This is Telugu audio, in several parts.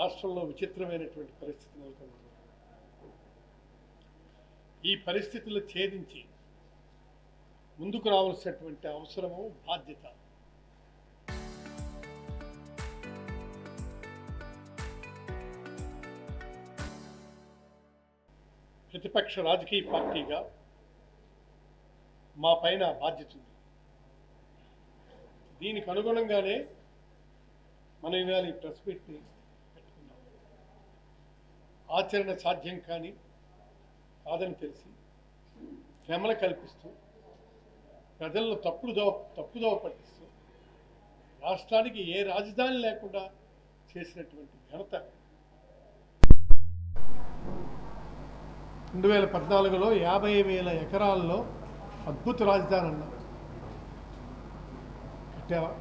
రాష్ట్రంలో విచిత్రమైనటువంటి పరిస్థితి నెలకొంది. ఈ పరిస్థితులు ఛేదించి ముందుకు రావాల్సినటువంటి అవసరము, బాధ్యత ప్రతిపక్ష రాజకీయ పార్టీగా మా పైన బాధ్యత ఉంది. దీనికి అనుగుణంగానే మనం ఇవాళ ఈ ప్రెస్ మీట్ని పెట్టుకున్నాం. ఆచరణ సాధ్యం కాదని తెలిసి భ్రమల కల్పిస్తూ ప్రజలను తప్పుదోవ పట్టిస్తూ రాష్ట్రానికి ఏ రాజధాని లేకుండా చేసినటువంటి ఘనత 2014లో 50,000 ఎకరాల్లో అద్భుత రాజధాని అన్నారు. కట్టావా?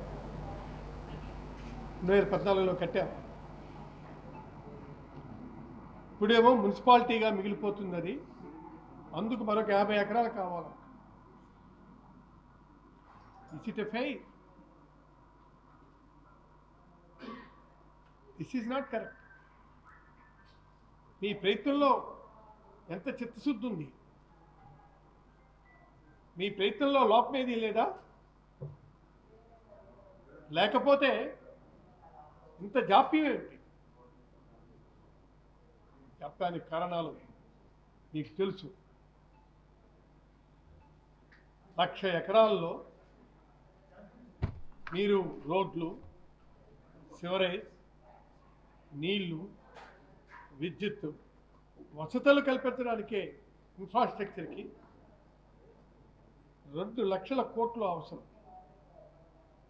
2014లో కట్టావా? ఇప్పుడేమో మున్సిపాలిటీగా మిగిలిపోతుంది అది, అందుకు మరొక 50 ఎకరాలు కావాలి. Is it a fail? This is not correct. మీ ప్రయత్నంలో ఎంత చిత్తశుద్ధి ఉంది? మీ ప్రయత్నంలో లోపం ఏదీ లేదా? లేకపోతే ఇంత జాప్యం ఏమిటి? చెప్పడానికి కారణాలు మీకు తెలుసు. 1,00,000 ఎకరాల్లో మీరు రోడ్లు, సివరేజ్, నీళ్లు, విద్యుత్ వసతులు కల్పించడానికే ఇన్ఫ్రాస్ట్రక్చర్కి 2 లక్షల కోట్లు అవసరం.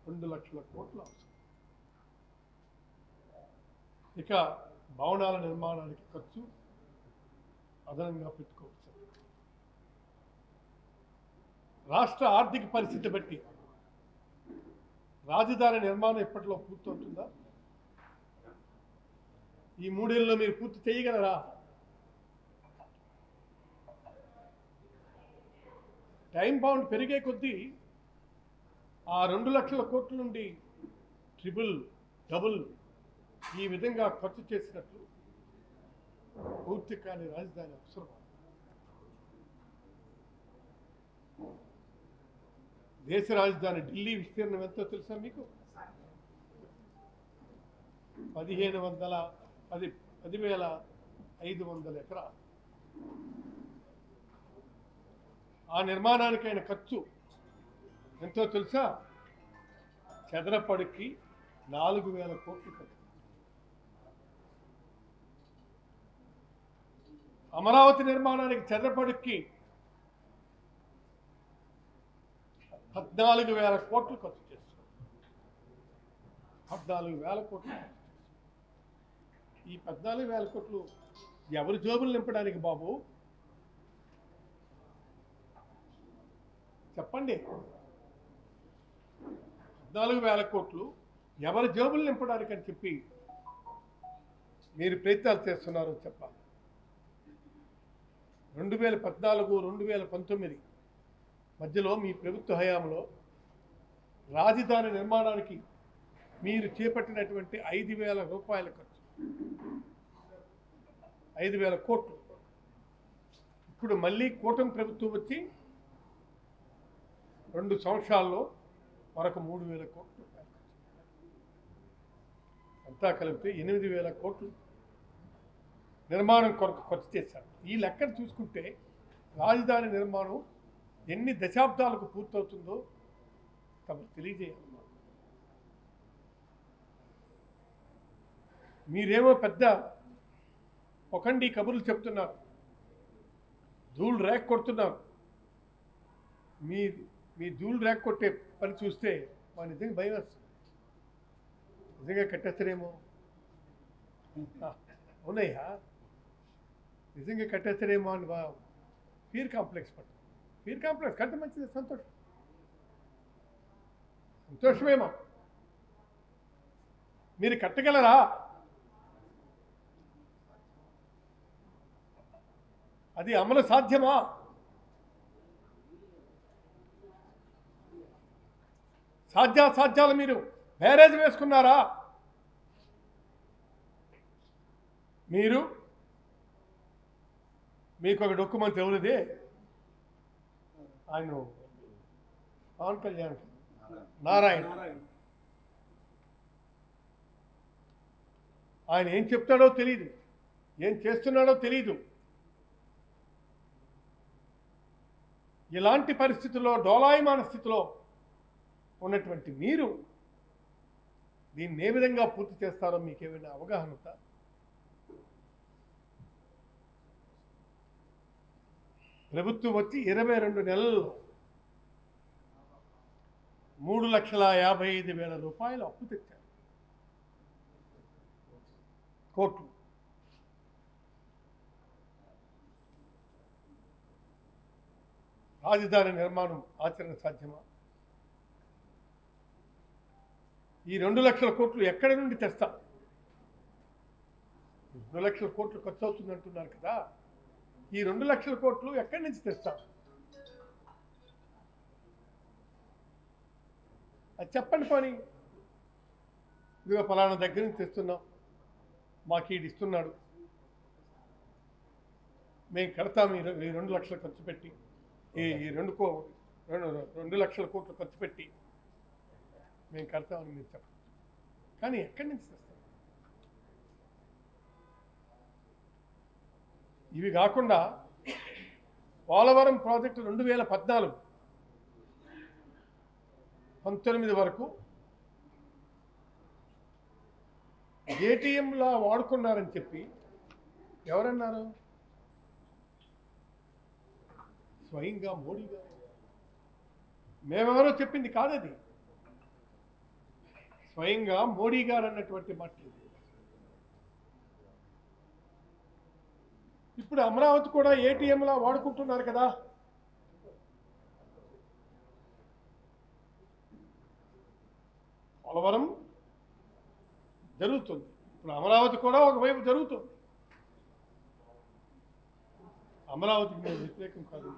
2 లక్షల కోట్లు అవసరం. ఇక భవనాల నిర్మాణానికి ఖర్చు అదనంగా పెట్టుకోవచ్చు. రాష్ట్ర ఆర్థిక పరిస్థితి బట్టి రాజధాని నిర్మాణం ఎప్పట్లో పూర్తవుతుందా? ఈ 3 ఏళ్ళలో మీరు పూర్తి చేయగలరా? టైం బౌండ్ పెరిగే కొద్దీ ఆ 2 లక్షల కోట్ల నుండి ట్రిపుల్, డబుల్ ఈ విధంగా ఖర్చు చేసినట్లు పూర్తి కాని రాజధాని అవసరం. దేశ రాజధాని ఢిల్లీ విస్తీర్ణం ఎంతో తెలుసా మీకు? 10,500 ఎకరాలు. ఆ నిర్మాణానికైన ఖర్చు ఎంతో తెలుసా? చదరపడికి 4,000 కోట్లు ఖర్చు. అమరావతి నిర్మాణానికి చదరపడికి 14,000 కోట్లు ఖర్చు చేస్తారు. 14,000 కోట్లు. ఈ 14,000 కోట్లు ఎవరి జోబులు నింపడానికి బాబు? చెప్పండి. 14,000 కోట్లు ఎవరి జోబులు నింపడానికి అని చెప్పి మీరు ప్రయత్నాలు చేస్తున్నారో చెప్పాలి. 2014, 2019 మధ్యలో మీ ప్రభుత్వ హయాంలో రాజధాని నిర్మాణానికి మీరు చేపట్టినటువంటి 5,000 రూపాయల ఖర్చు, 5,000 కోట్లు. ఇప్పుడు మళ్ళీ కూటమి ప్రభుత్వం వచ్చి 2 సంవత్సరాల్లో మరొక 3,000 కోట్లు రూపాయలు అంతా కలిపితే 8,000 కోట్లు నిర్మాణం కొరకు ఖర్చు చేశారు. ఈ లెక్కను చూసుకుంటే రాజధాని నిర్మాణం ఎన్ని దశాబ్దాలకు పూర్తవుతుందో తమకు తెలియజేయాలన్నమాట. మీరేమో పెద్ద ఒకండి కబుర్లు చెప్తున్నారు, ధూళి రేక్ కొడుతున్నారు. మీ ధూళి రేక్ కొట్టే పని చూస్తే మా నిజంగా భయం వస్తుంది. నిజంగా కట్టేస్తారేమో. అవునయ్యా, నిజంగా కట్టేస్తారేమో అని ఫీర్ కాంప్లెక్స్ కంటే మంచిది. సంతోషమేమో. మీరు కట్టగలరా? అది అమలు సాధ్యమా? సాధ్యాసాధ్యాలు మీరు బ్యారేజ్ వేసుకున్నారా? మీరు మీకు ఒక డాక్యుమెంట్ ఎవరిదే ఆయన పవన్ కళ్యాణ్ నారాయణ ఆయన ఏం చెప్తాడో తెలియదు, ఏం చేస్తున్నాడో తెలియదు. ఇలాంటి పరిస్థితుల్లో డోలాయమాన స్థితిలో ఉన్నటువంటి మీరు దీన్ని ఏ విధంగా పూర్తి చేస్తారో మీకేమైనా అవగాహన ఉందా? ప్రభుత్వం వచ్చి 22 నెలల్లో 3,55,000 రూపాయలు అప్పు తెచ్చారు కోట్లు. రాజధాని నిర్మాణం ఆచరణ సాధ్యమా? ఈ 2 లక్షల కోట్లు ఎక్కడి నుండి తెస్తాం? 2 లక్షల కోట్లు ఖర్చు అవుతుంది అంటున్నారు కదా, ఈ 2 లక్షల కోట్లు ఎక్కడి నుంచి తెస్తాం? అది చెప్పండి. పని ఇదిగో ఫలానా దగ్గర నుంచి తెస్తున్నాం, మాకు ఈడు ఇస్తున్నాడు, మేము కడతాం ఈ 2 లక్షలు ఖర్చు పెట్టి, ఈ 2 లక్షల కోట్లు ఖర్చు పెట్టి మేము కడతామని మీరు చెప్పండి. కానీ ఎక్కడి నుంచి తెస్తాం? ఇవి కాకుండా పోలవరం ప్రాజెక్టు 2014-19 వరకు ఏటీఎంలా వాడుకున్నారని చెప్పి ఎవరన్నారు? స్వయంగా మోడీ గారు. మేమెవరో చెప్పింది కాదది, స్వయంగా మోడీ గారు అన్నటువంటి మాటలు. ఇప్పుడు అమరావతి కూడా ఏటీఎంలా వాడుకుంటున్నారు కదా. పోలవరం జరుగుతుంది, ఇప్పుడు అమరావతి కూడా ఒకవైపు జరుగుతుంది. అమరావతికి మేము వ్యతిరేకం కాదు,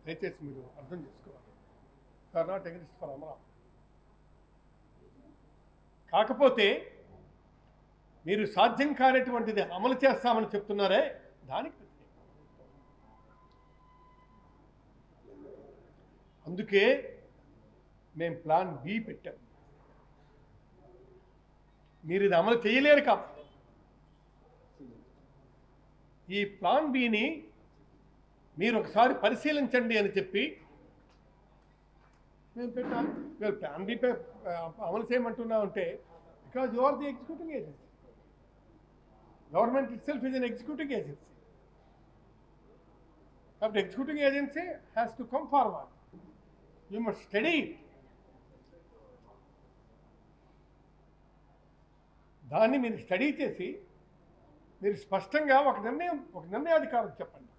దయచేసి మీరు అర్థం చేసుకోవాలి. Not against for Amaravati. కాకపోతే మీరు సాధ్యం కానటువంటిది అమలు చేస్తామని చెప్తున్నారే, దానికి అందుకే మేము ప్లాన్ బి పెట్టాం. మీరు ఇది అమలు చేయలేరు కాబట్టి ఈ ప్లాన్ బిని మీరు ఒకసారి పరిశీలించండి అని చెప్పి మేము పెట్టాం. మీరు ప్లాన్ బి అమలు చేయమంటున్నామంటే because you are the executing agency. Government itself is an executing agency. కాబట్టి executing agency has to come forward. You must study. దాన్ని మీరు స్టడీ చేసి మీరు స్పష్టంగా ఒక నిర్ణయాధికారం చెప్పండి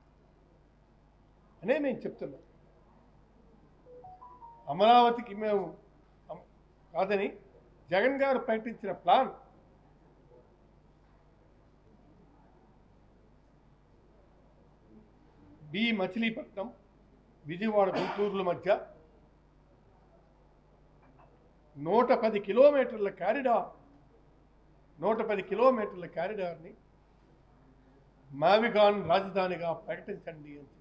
అనే మేము చెప్తున్నాం. అమరావతికి మేము కాదని జగన్ గారు ప్రకటించిన ప్లాన్ బి మచిలీపట్నం విజయవాడ గుంటూరుల మధ్య 110 కిలోమీటర్ల కారిడార్ 110 కిలోమీటర్ల కారిడార్ని మావిగాన్ రాజధానిగా ప్రకటించండి అని.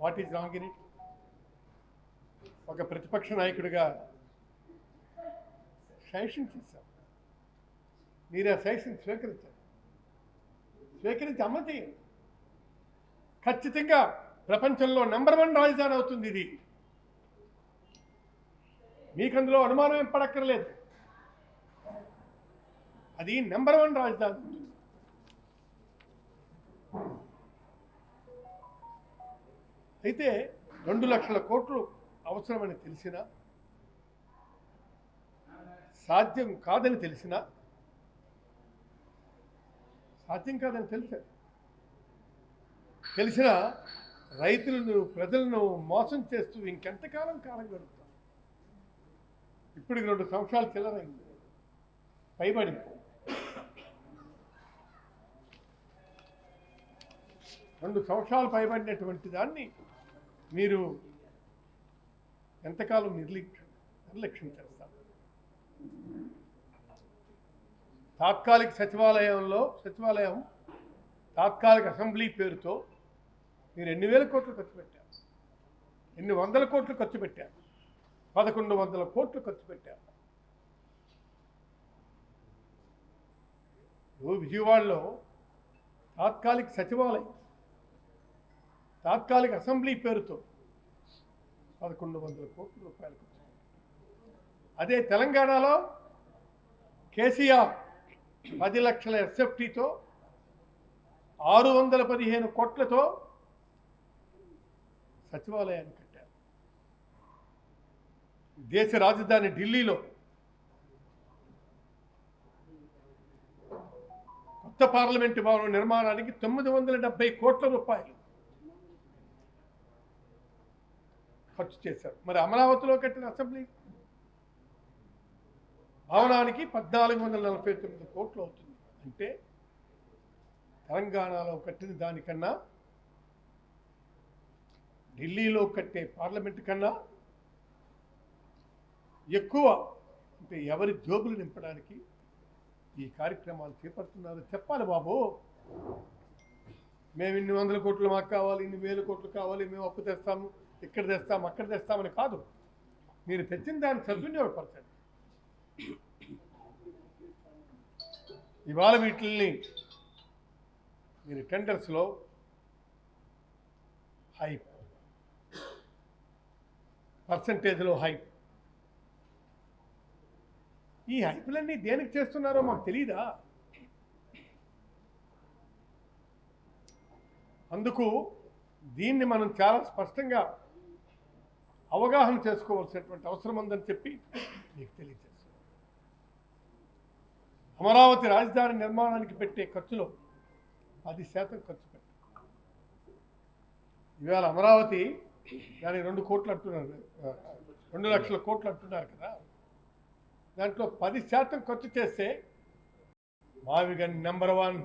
What is wrong in it? ఒక ప్రతిపక్ష నాయకుడిగా సజెషన్ చేశాం, మీరు ఆ సజెషన్ స్వీకరించి అమలు చేయండి. ఖచ్చితంగా ప్రపంచంలో నెంబర్ 1 రాజధాని అవుతుంది ఇది. మీకు అందులో అనుమానం ఏం పడక్కర్లేదు, అది నెంబర్ 1 రాజధాని. అయితే 2 లక్షల కోట్లు అవసరమని తెలిసినా, సాధ్యం కాదని తెలిసినా, తెలిసినా రైతులను ప్రజలను మోసం చేస్తూ ఇంకెంతకాలం గడుపుతాం? ఇప్పటికి 2 సంవత్సరాలు చిల్లరైంది, పైబడింది. 2 సంవత్సరాలు పైబడినటువంటి దాన్ని మీరు ఎంతకాలం నిర్లక్ష్యం చేస్తారు? తాత్కాలిక సచివాలయం తాత్కాలిక అసెంబ్లీ పేరుతో మీరు ఎన్ని వేల కోట్లు ఖర్చు పెట్టారు, ఎన్ని వందల కోట్లు ఖర్చు పెట్టారు, 1100 కోట్లు ఖర్చు పెట్టారు. విజయవాడలో తాత్కాలిక సచివాలయం తాత్కాలిక అసెంబ్లీ పేరుతో 1100 కోట్ల రూపాయలు ఖర్చు. అదే తెలంగాణలో కేసీఆర్ 10 లక్షల ఎస్ఎఫ్టీతో 615 కోట్లతో సచివాలయాన్ని కట్టారు. దేశ రాజధాని ఢిల్లీలో కొత్త పార్లమెంటు భవనం నిర్మాణానికి 970 కోట్ల రూపాయలు ఖర్చు చేశారు. మరి అమరావతిలో కట్టిన అసెంబ్లీ భవనానికి 1449 కోట్లు అవుతుంది. అంటే తెలంగాణలో కట్టిన దానికన్నా ఢిల్లీలో కట్టే పార్లమెంటు కన్నా ఎక్కువ. అంటే ఎవరి జోబులు నింపడానికి ఈ కార్యక్రమాలు చేపడుతున్నారు చెప్పాలి బాబు. మేము ఇన్ని 100 కోట్లు మాకు కావాలి, ఇన్ని 1000 కోట్లు కావాలి, మేము అప్పు తెస్తాము, ఇక్కడ తెస్తాము, అక్కడ తెస్తామని కాదు. మీరు తెచ్చిన దాన్ని సద్వినియోగపరచండి. ఇవాళ వీటిల్ని మీరు టెండర్స్లో హైప్, పర్సంటేజ్లో హైప్, ఈ హైపులన్నీ దేనికి చేస్తున్నారో మాకు తెలీదా? అందుకు దీన్ని మనం చాలా స్పష్టంగా అవగాహన చేసుకోవాల్సినటువంటి అవసరం ఉందని చెప్పి మీకు తెలియజేస్తున్నాను. అమరావతి రాజధాని నిర్మాణానికి పెట్టే ఖర్చులో 10% ఖర్చు పెట్టారు. ఇవాళ అమరావతి దానికి 2 కోట్లు అంటున్నారు, 2 లక్షల కోట్లు అంటున్నారు కదా. దాంట్లో 10% ఖర్చు చేస్తే మావిగన్ నెంబర్ వన్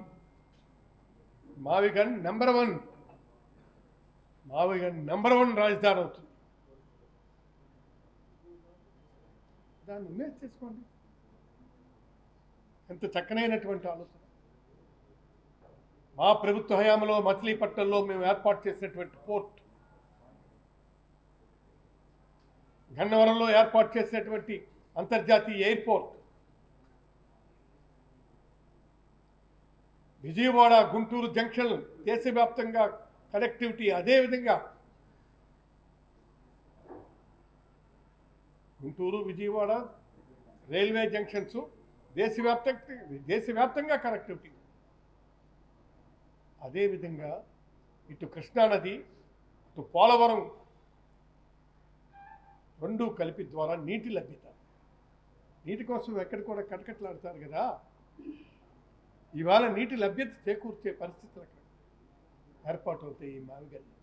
రాజధాని అవుతుంది. దాన్ని ఇన్వెస్ట్ చేసుకోండి. ఎంత చక్కనైనటువంటి ఆలోచన. మా ప్రభుత్వ హయాంలో మచిలీపట్నంలో మేము ఏర్పాటు చేసినటువంటి పోర్ట్, గన్నవరంలో ఏర్పాటు చేసినటువంటి అంతర్జాతీయ ఎయిర్పోర్ట్, విజయవాడ గుంటూరు జంక్షన్ దేశవ్యాప్తంగా కనెక్టివిటీ, అదేవిధంగా గుంటూరు విజయవాడ రైల్వే జంక్షన్స్ దేశవ్యాప్తంగా కనెక్టివిటీ. అదేవిధంగా ఇటు కృష్ణానది, ఇటు పోలవరం 2 కలిపి ద్వారా నీటి లభ్యత. నీటి కోసం ఎక్కడ కూడా కటకట్లాడతారు కదా. ఇవాళ నీటి లభ్యత చేకూర్చే పరిస్థితులు అక్కడ ఏర్పాటు అవుతాయి. ఈ మావిగల్లో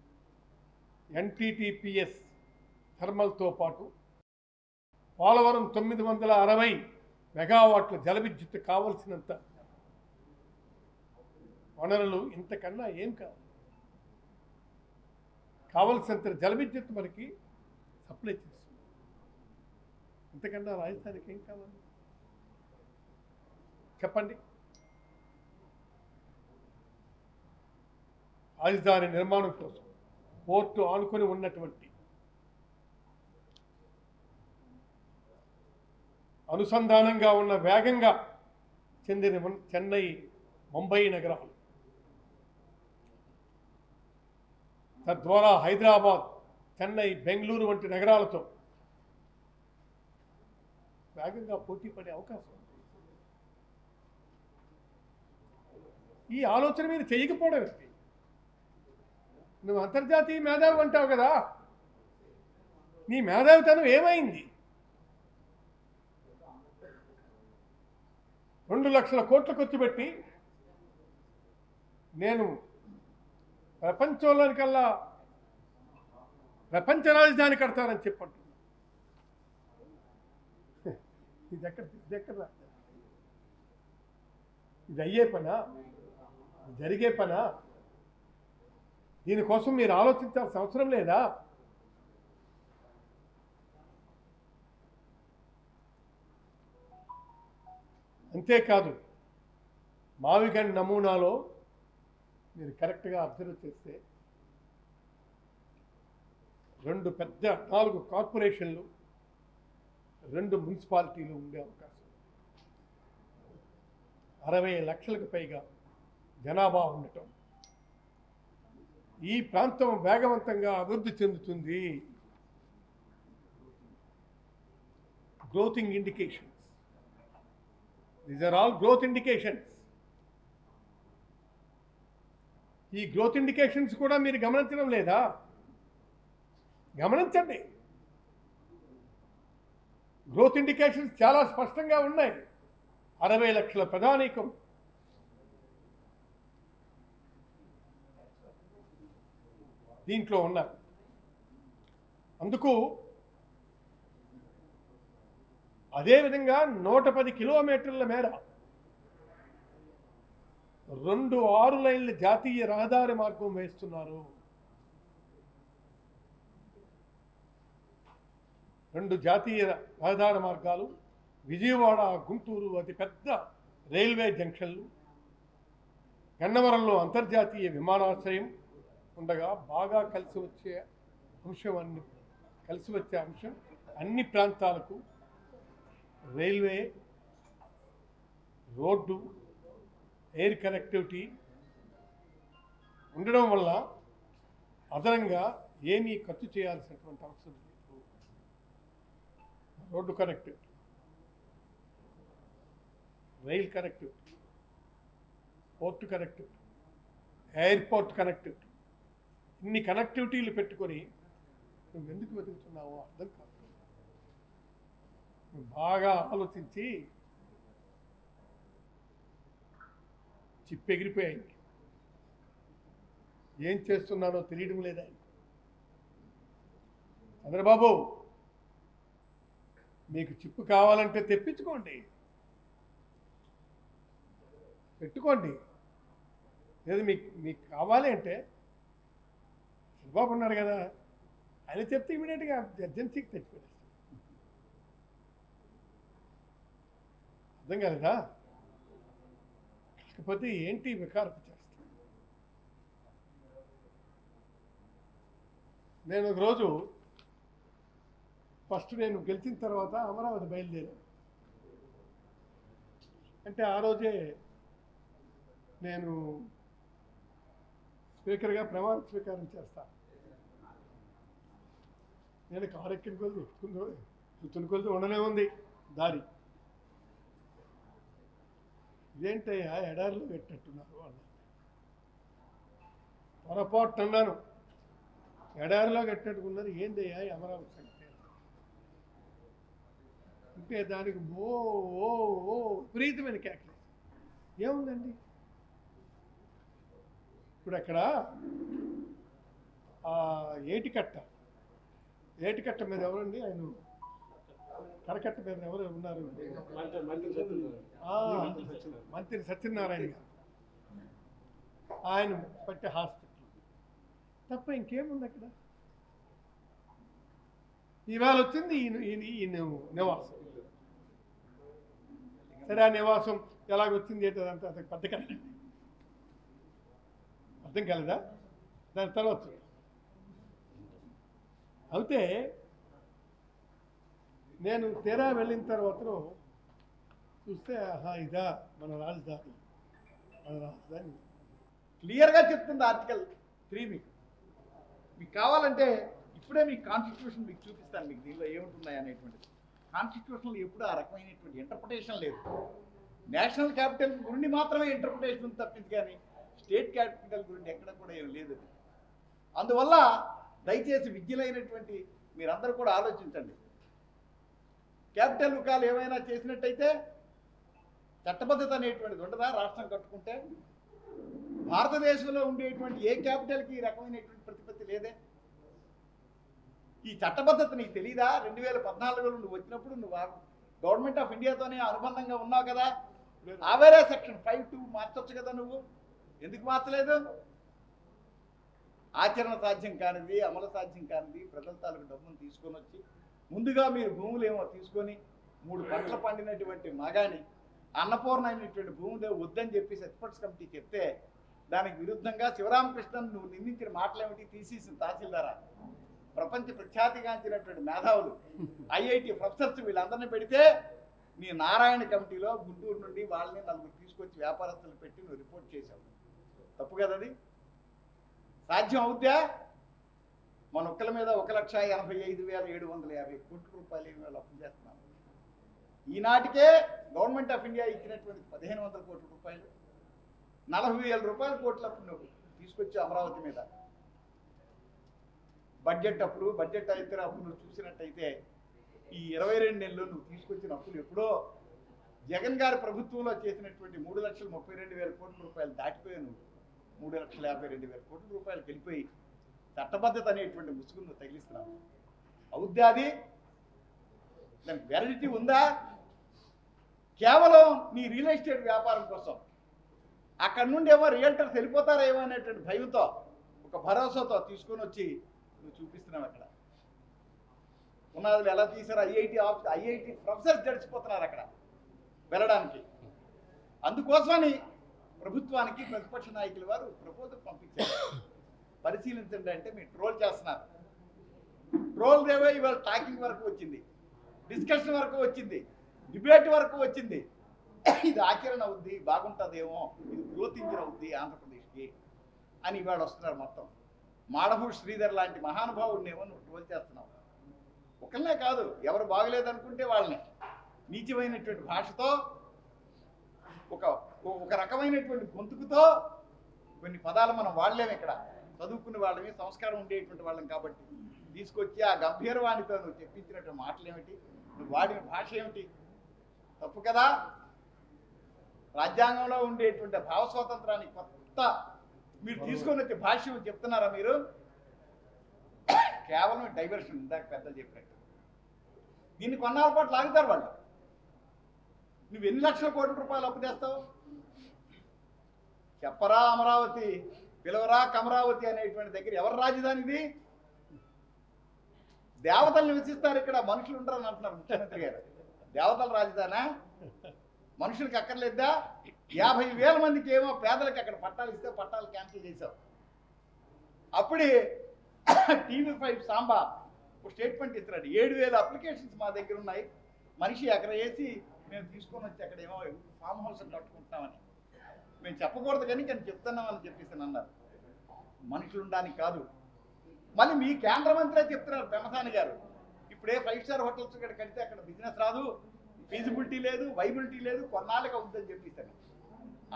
ఎన్టీటీపీఎస్ థర్మల్తో పాటు పోలవరం 960 మెగావాట్ల జల విద్యుత్ కావలసినంత వనరులు. ఇంతకన్నా ఏం కావాలి? కావలసినంత జల విద్యుత్ మనకి సప్లై చేస్తుంది. ఇంతకన్నా రాజధానికి ఏం కావాలి చెప్పండి? రాజధాని నిర్మాణం కోసం పోర్టు ఆనుకొని ఉన్నటువంటి అనుసంధానంగా ఉన్న వేగంగా చెందిన చెన్నై, ముంబై నగరాలు, తద్వారా హైదరాబాద్, చెన్నై, బెంగళూరు వంటి నగరాలతో వేగంగా పోటీ పడే అవకాశం ఉంది. ఈ ఆలోచన మీరు చేయకపోవడం ఏంటి? నువ్వు అంతర్జాతీయ మేధావి అంటావు కదా, నీ మేధావితనం ఏమైంది? 2 లక్షల కోట్లు ఖర్చు పెట్టి నేను ప్రపంచంలోనికల్లా ప్రపంచ రాజధాని కడతానని చెప్పండి. ఇది ఎక్కడ ఇది అయ్యే పనా? జరిగే పనా? దీనికోసం మీరు ఆలోచించాల్సిన అవసరం లేదా? అంతేకాదు మావిగన్ నమూనాలో మీరు కరెక్ట్గా అబ్జర్వ్ చేస్తే 2 పెద్ద 4 కార్పొరేషన్లు 2 మున్సిపాలిటీలు ఉండే అవకాశం, 60 లక్షలకు పైగా జనాభా ఉండటం, ఈ ప్రాంతం వేగవంతంగా అభివృద్ధి చెందుతుంది. గ్రోతింగ్ indications, these are all growth indications. ఈ గ్రోత్ ఇండికేషన్స్ కూడా మీరు గమనించడం లేదా? గమనించండి. గ్రోత్ ఇండికేషన్స్ చాలా స్పష్టంగా ఉన్నాయి. 60 లక్షల ప్రజానీకం దీంట్లో ఉన్నారు. అందుకు అదేవిధంగా 110 కిలోమీటర్ల మేర 2 6 లైన్ల జాతీయ రహదారి మార్గం వేస్తున్నారు. 2 జాతీయ రహదారి మార్గాలు, విజయవాడ గుంటూరు అతి పెద్ద రైల్వే జంక్షన్లు, గన్నవరంలో అంతర్జాతీయ విమానాశ్రయం ఉండగా బాగా కలిసి వచ్చే అంశం అన్ని ప్రాంతాలకు రైల్వే, రోడ్డు, ఎయిర్ కనెక్టివిటీ ఉండడం వల్ల అదనంగా ఏమీ ఖర్చు చేయాల్సినటువంటి అవసరం లేదు. Road connectivity, rail connectivity, port connectivity, airport connectivity, ఇన్ని కనెక్టివిటీలు పెట్టుకొని నువ్వు ఎందుకు వెతుకుతున్నావో అర్థం కాదు. నువ్వు బాగా ఆలోచించి చిప్పెగిరిపోయాయి. ఏం చేస్తున్నానో తెలియడం లేదా? చంద్రబాబు, మీకు చిప్పు కావాలంటే తెప్పించుకోండి, పెట్టుకోండి. లేదు మీకు కావాలి అంటే చంద్రబాబు ఉన్నాడు కదా, ఆయన చెప్తే ఇమీడియట్గా ఎర్జెన్సీకి తెచ్చిపెట్టేస్తాడు. అర్థం కాలేదా? కాకపోతే ఏంటి వికారపు చేస్తాం. నేను ఒకరోజు ఫస్ట్ నేను గెలిచిన తర్వాత అమరావతి బయలుదేరాను. అంటే ఆ రోజే నేను స్పీకర్గా ప్రమాణ స్వీకారం చేస్తాను. నేను కారు ఎక్కిన కొద్ది ఎక్కుతున్న కొద్ది ఉండనే ఉంది దారి. ఇదేంటయ్యా ఎడారిలో పెట్టినట్టున్నారు వాళ్ళు. పొరపాటు అన్నాను, ఎడారిలో కట్టినట్టుకున్నారు. ఏందయ్యా అమరావతి సంగతి అంటే దానికి విపరీతమైన కేకలు. ఏముందండి ఇప్పుడు అక్కడ ఏటికట్ట మీద ఎవరండి ఆయన, కరకట్ట మీద ఎవరు ఉన్నారు? మంత్రి సత్యనారాయణ గారు. ఆయన పట్టే హాస్పిటల్ తప్ప ఇంకేముంది అక్కడ? ఇవాళ వచ్చింది ఈ నివాసం. సరే, ఆ నివాసం ఎలాగొచ్చింది ఏంటంటే అది పెద్ద కథ. అర్థం కాలేదా? దాని తర్వాత అయితే నేను తీరా వెళ్ళిన తర్వాత చూస్తే ఇదా మన రాజధాని. క్లియర్గా చెప్తుంది ఆర్టికల్ 3. మీకు కావాలంటే ఇప్పుడే మీకు కాన్స్టిట్యూషన్ మీకు చూపిస్తాను, మీకు దీనిలో ఏముంటున్నాయి అనేటువంటిది. కాన్స్టిట్యూషన్లో ఎప్పుడు ఆ రకమైనటువంటి ఇంటర్ప్రిటేషన్ లేదు. నేషనల్ క్యాపిటల్ గురించి మాత్రమే ఇంటర్ప్రిటేషన్ తప్పింది, కానీ స్టేట్ క్యాపిటల్ గురించి ఎక్కడ కూడా ఏం లేదు. అందువల్ల దయచేసి విద్యులైనటువంటి మీరందరూ కూడా ఆలోచించండి. క్యాపిటల్ వికాలు ఏమైనా చేసినట్టయితే చట్టబద్ధత అనేటువంటిది ఉండదా? రాష్ట్రం కట్టుకుంటే భారతదేశంలో ఉండేటువంటి ఏ క్యాపిటల్కి ఈ రకమైనటువంటి ప్రతిపత్తి లేదే. ఈ చట్టబద్ధత నీకు తెలీదా? 2014లో నువ్వు వచ్చినప్పుడు నువ్వు గవర్నమెంట్ ఆఫ్ ఇండియాతోనే అనుబంధంగా ఉన్నావు కదా. ఆవేరే సెక్షన్ 5(2) మార్చొచ్చు కదా. నువ్వు ఎందుకు మార్చలేదు? ఆచరణ సాధ్యం కానిది, అమలు సాధ్యం కానిది ప్రజల తాలూకు డబ్బును తీసుకొని వచ్చి ముందుగా మీరు భూములు ఏమో తీసుకొని 3 పంటలు పండినటువంటి మగాని అన్నపూర్ణ అయినటువంటి భూమిలో వద్దని చెప్పి ఎక్స్పర్ట్స్ కమిటీ చెప్తే దానికి విరుద్ధంగా శివరామకృష్ణన్ నువ్వు నిందించిన మాటలేమిటి తీసేసిన తహసీల్దారా ప్రపంచ ప్రఖ్యాతిగాంచినటువంటి మేధావులు ఐఐటి ప్రొఫెసర్స్ వీళ్ళందరినీ పెడితే నీ నారాయణ కమిటీలో గుంటూరు నుండి వాళ్ళని నలుగురు తీసుకొచ్చి వ్యాపారస్తులు పెట్టి నువ్వు రిపోర్ట్ చేశావు. తప్పు కదా అది? సాధ్యం అవుద్దా? మన ఒక్కల మీద 1,85,750 కోట్ల రూపాయలు ఏమి అప్పు చేస్తున్నాం. ఈనాటికే గవర్నమెంట్ ఆఫ్ ఇండియా ఇచ్చినటువంటి 1,500 కోట్ల రూపాయలు 40,000 రూపాయల కోట్ల అప్పు నువ్వు తీసుకొచ్చి అమరావతి మీద. బడ్జెట్ అప్పులు బడ్జెట్ అయితే అప్పులు నువ్వు చూసినట్టయితే ఈ 22 నెలలు నువ్వు తీసుకొచ్చిన అప్పులు ఎప్పుడో జగన్ గారి ప్రభుత్వంలో చేసినటువంటి 3,32,000 కోట్ల రూపాయలు దాటిపోయి నువ్వు 3,52,000 కోట్ల రూపాయలు వెళ్ళిపోయి చట్టబద్ధత అనేటువంటి ముసుగును నువ్వు తగిలిస్తున్నావు. అవుద్దా అది? దానికి వ్యాలిడిటీ ఉందా? కేవలం నీ రియల్ ఎస్టేట్ వ్యాపారం కోసం అక్కడ నుండి ఏమో రియల్టర్స్ వెళ్ళిపోతారేమో అనేటువంటి భయంతో ఒక భరోసాతో తీసుకొని వచ్చి నువ్వు చూపిస్తున్నావు. అక్కడ పునాదులు ఎలా తీసారో ఐఐటి ప్రొఫెసర్స్ గడిచిపోతున్నారు అక్కడ వెళ్ళడానికి. అందుకోసమని ప్రభుత్వానికి ప్రతిపక్ష నాయకుల వారు ప్రపోజల్ పంపించారు, పరిశీలించండి అంటే మీరు ట్రోల్ చేస్తున్నారు. ట్రోల్ దేవే ఇవాళ టాకింగ్ వరకు వచ్చింది, డిస్కషన్ వరకు వచ్చింది, డిబేట్ వరకు వచ్చింది. ఇది ఆచరణ అవుద్ది, బాగుంటుందేమో, ఇది గ్రోత్ ఇంజిన్ అవుద్ది ఆంధ్రప్రదేశ్కి అని ఇవాళ వస్తున్నారు. మొత్తం మాడభూష్ శ్రీధర్ లాంటి మహానుభావుడినేమో నువ్వు ట్రోల్ చేస్తున్నావు. ఒకళ్ళనే కాదు, ఎవరు బాగలేదనుకుంటే వాళ్ళని నీచమైనటువంటి భాషతో ఒక రకమైనటువంటి గొంతుకుతో కొన్ని పదాలు మనం వాడలేము. ఇక్కడ చదువుకునే వాళ్ళని, సంస్కారం ఉండేటువంటి వాళ్ళం కాబట్టి తీసుకొచ్చి ఆ గంభీరవాణితో నువ్వు చెప్పించినటువంటి మాటలు ఏమిటి, నువ్వు వాడిన భాష ఏమిటి? తప్పు కదా? రాజ్యాంగంలో ఉండేటువంటి భావ స్వాతంత్రాన్ని కొత్త మీరు తీసుకొని వచ్చే భాష్యం చెప్తున్నారా మీరు? కేవలం డైవర్షన్. ఇందాక పెద్దలు చెప్పినట్టు దీన్ని కొన్నాళ్ళ పాటు లాగుతారు వాళ్ళు. నువ్వు ఎన్ని లక్షల కోట్ల రూపాయలు అప్పు చేస్తావు? చెప్పరా అమరావతి, పిలవరా కమరావతి అనేటువంటి దగ్గర ఎవరు రాజధానిది? దేవతలు నివసిస్తారు ఇక్కడ, మనుషులు ఉంటారని అంటున్నారు ముఖ్యమంత్రి గారు. దేవతల రాజధానా? మనుషులకి అక్కర్లేదా? 50,000 మందికి ఏమో పేదలకి అక్కడ పట్టాలు ఇస్తే పట్టాలు క్యాన్సిల్ చేశావు. అప్పుడే TV5 సాంబా ఒక స్టేట్మెంట్ ఇస్తున్నాడు, 7,000 అప్లికేషన్స్ మా దగ్గర ఉన్నాయి, మనిషి అక్కడ వేసి మేము తీసుకొని వచ్చి అక్కడ ఏమో ఫామ్ హౌస్ కట్టుకుంటున్నామని. మేము చెప్పకూడదు కానీ చెప్తున్నామని చెప్పేసి అన్నారు. మనుషులు ఉండడానికి కాదు. మళ్ళీ మీ కేంద్ర మంత్రి చెప్తున్నారు పెమసాని గారు, ఇప్పుడే 5 స్టార్ హోటల్స్ ఇక్కడ కడితే అక్కడ బిజినెస్ రాదు, ఫీజిబిలిటీ లేదు, వైబిలిటీ లేదు, కొన్నాళ్ళకి అవుతుందని చెప్పేసాను.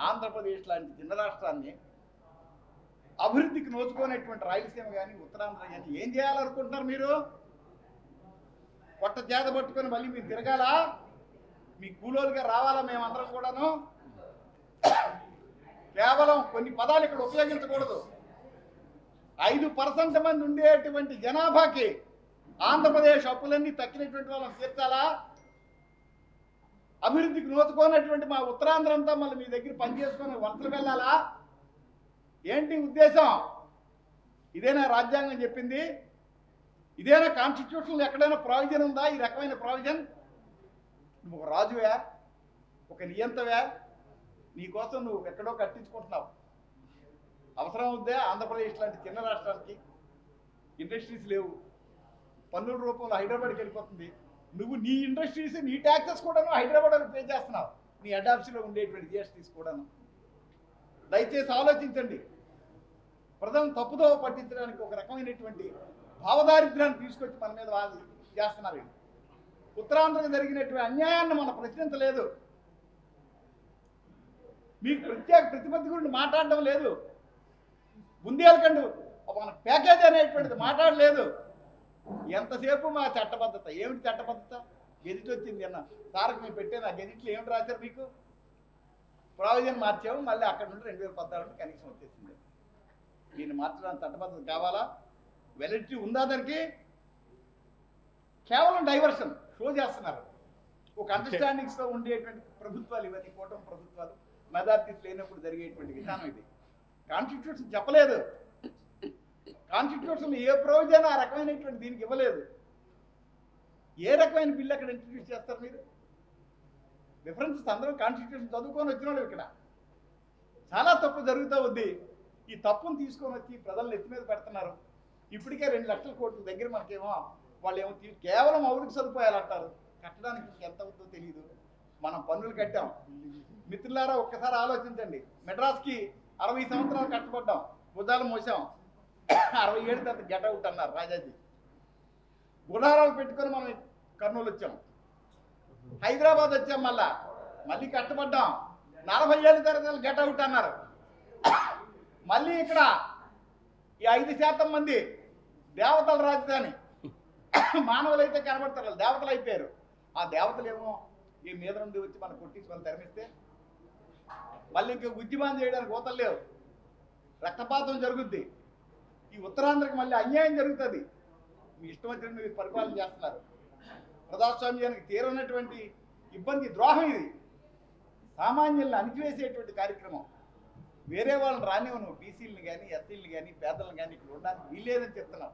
ఆంధ్రప్రదేశ్ లాంటి చిన్న రాష్ట్రాన్ని అభివృద్ధికి నోచుకునేటువంటి రాయలసీమ కానీ ఉత్తరాంధ్ర కానీ ఏం చేయాలనుకుంటున్నారు మీరు? కొత్త చేత పట్టుకొని మళ్ళీ మీరు తిరగాలా? మీ కూలోలుగా రావాలా మేమందరం కూడాను? కేవలం కొన్ని పదాలు ఇక్కడ ఉపయోగించకూడదు. 5% మంది ఉండేటువంటి జనాభాకి ఆంధ్రప్రదేశ్ అప్పులన్నీ తక్కినటువంటి వాళ్ళని తీర్చాలా? అభివృద్ధికి నోచుకోనటువంటి మా ఉత్తరాంధ్ర అంతా మళ్ళీ మీ దగ్గర పనిచేసుకొని వలసలు వెళ్ళాలా? ఏంటి ఉద్దేశం? ఇదేనా రాజ్యాంగం చెప్పింది? ఇదేనా కాన్స్టిట్యూషన్లో ఎక్కడైనా ప్రావిజన్ ఉందా ఈ రకమైన ప్రావిజన్? నువ్వు ఒక రాజువే, ఒక నియంతవే, నీకోసం నువ్వు ఎక్కడో కట్టించుకుంటున్నావు. అవసరం అవుద్దే? ఆంధ్రప్రదేశ్ లాంటి చిన్న రాష్ట్రానికి ఇండస్ట్రీస్ లేవు, పన్నుల రూపంలో హైదరాబాద్కి వెళ్ళిపోతుంది. నువ్వు నీ ఇండస్ట్రీస్, నీ ట్యాక్సెస్ కూడాను హైదరాబాద్ పే చేస్తున్నావు, నీ హెడ్ ఆఫీస్లో ఉండేటువంటి జిఎస్టీస్ కూడాను. దయచేసి ఆలోచించండి. ప్రజలను తప్పుదో పట్టించడానికి ఒక రకమైనటువంటి భావదారిద్ర్యాన్ని తీసుకొచ్చి మన మీద వాళ్ళు చేస్తున్నారు. ఉత్తరాంధ్రకు జరిగినటువంటి అన్యాయాన్ని మనం ప్రశ్నించలేదు, మీకు ప్రత్యేక ప్రతిపత్తి గురించి మాట్లాడడం లేదు, బుందేలకండు మన ప్యాకేజ్ అనేటువంటిది మాట్లాడలేదు. ఎంతసేపు మా చట్టబద్ధత. ఏమిటి చట్టబద్ధత? గెజిట్ వచ్చింది అన్న సార్కి మేము పెట్టాను, ఆ గెజిట్లో ఏమిటి రాశారు మీకు? ప్రావిజన్ మార్చాము, మళ్ళీ అక్కడ నుండి 2014 కనీసం వచ్చేసింది. దీన్ని మార్చడానికి చట్టబద్ధత కావాలా? వెలిడిటీ ఉందా దానికి? కేవలం డైవర్షన్ షో చేస్తున్నారు. ఒక అండర్స్టాండింగ్స్తో ఉండేటువంటి ప్రభుత్వాలు ఇవన్నీ, కూటమి ప్రభుత్వాలు, మెజార్టీస్ లేనప్పుడు జరిగేటువంటి విధానం ఇది. కాన్స్టిట్యూషన్ చెప్పలేదు, కాన్స్టిట్యూషన్ ఏ ప్రొవిజన్ ఆ రకమైనటువంటి దీనికి ఇవ్వలేదు. ఏ రకమైన బిల్లు అక్కడ ఇంట్రడ్యూస్ చేస్తారు మీరు? డిఫరెన్సెస్ అందరూ కాన్స్టిట్యూషన్ చదువుకొని వచ్చిన వాళ్ళు ఇక్కడ. చాలా తప్పు జరుగుతూ ఉంది. ఈ తప్పును తీసుకొని వచ్చి ప్రజలను ఎత్తి మీద పెడుతున్నారు. ఇప్పటికే 2 లక్షల కోట్ల దగ్గర మనకేమో వాళ్ళు ఏమో కేవలం మౌలిక సదుపాయాలు అంటారు. కట్టడానికి ఎంత అవుతుందో తెలియదు. మనం పన్నులు కట్టాం. మిత్రులారా ఒక్కసారి ఆలోచించండి. మెడ్రాస్కి 60 సంవత్సరాలు కట్టబడ్డాం, భుజాలు మోసాం. 67 తర్వాత గెట్ అవుట్ అన్నారు రాజాజీ. గుడారాలు పెట్టుకొని మనం కర్నూలు వచ్చాం, హైదరాబాద్ వచ్చాం, మళ్ళీ కట్టబడ్డాం. 40 ఏళ్ళ తర్వాత గెట్ అవుట్ అన్నారు. మళ్ళీ ఇక్కడ ఈ 5% మంది దేవతల రాజధాని. మానవులైతే కనబడతారు, దేవతలు అయిపోయారు. ఆ దేవతలు ఏమో ఈ మీద నుండి వచ్చి మనం కొట్టించి వాళ్ళు తరిమిస్తే మళ్ళీ ఇంకా ఉద్యమం చేయడానికి ఊతలు లేవు. రక్తపాతం జరుగుద్ది. ఈ ఉత్తరాంధ్రకి మళ్ళీ అన్యాయం జరుగుతుంది. మీ ఇష్టం వచ్చిన మీరు పరిపాలన చేస్తున్నారు. ప్రజాస్వామ్యానికి తీరనటువంటి ఇబ్బంది, ద్రోహం ఇది. సామాన్యులను అణిచివేసేటువంటి కార్యక్రమం. వేరే వాళ్ళని రానివ్వను, బీసీలను కానీ, ఎస్సీలను కానీ, పేదలను కానీ ఇక్కడ ఉండడానికి వీల్లేదని చెప్తున్నాం.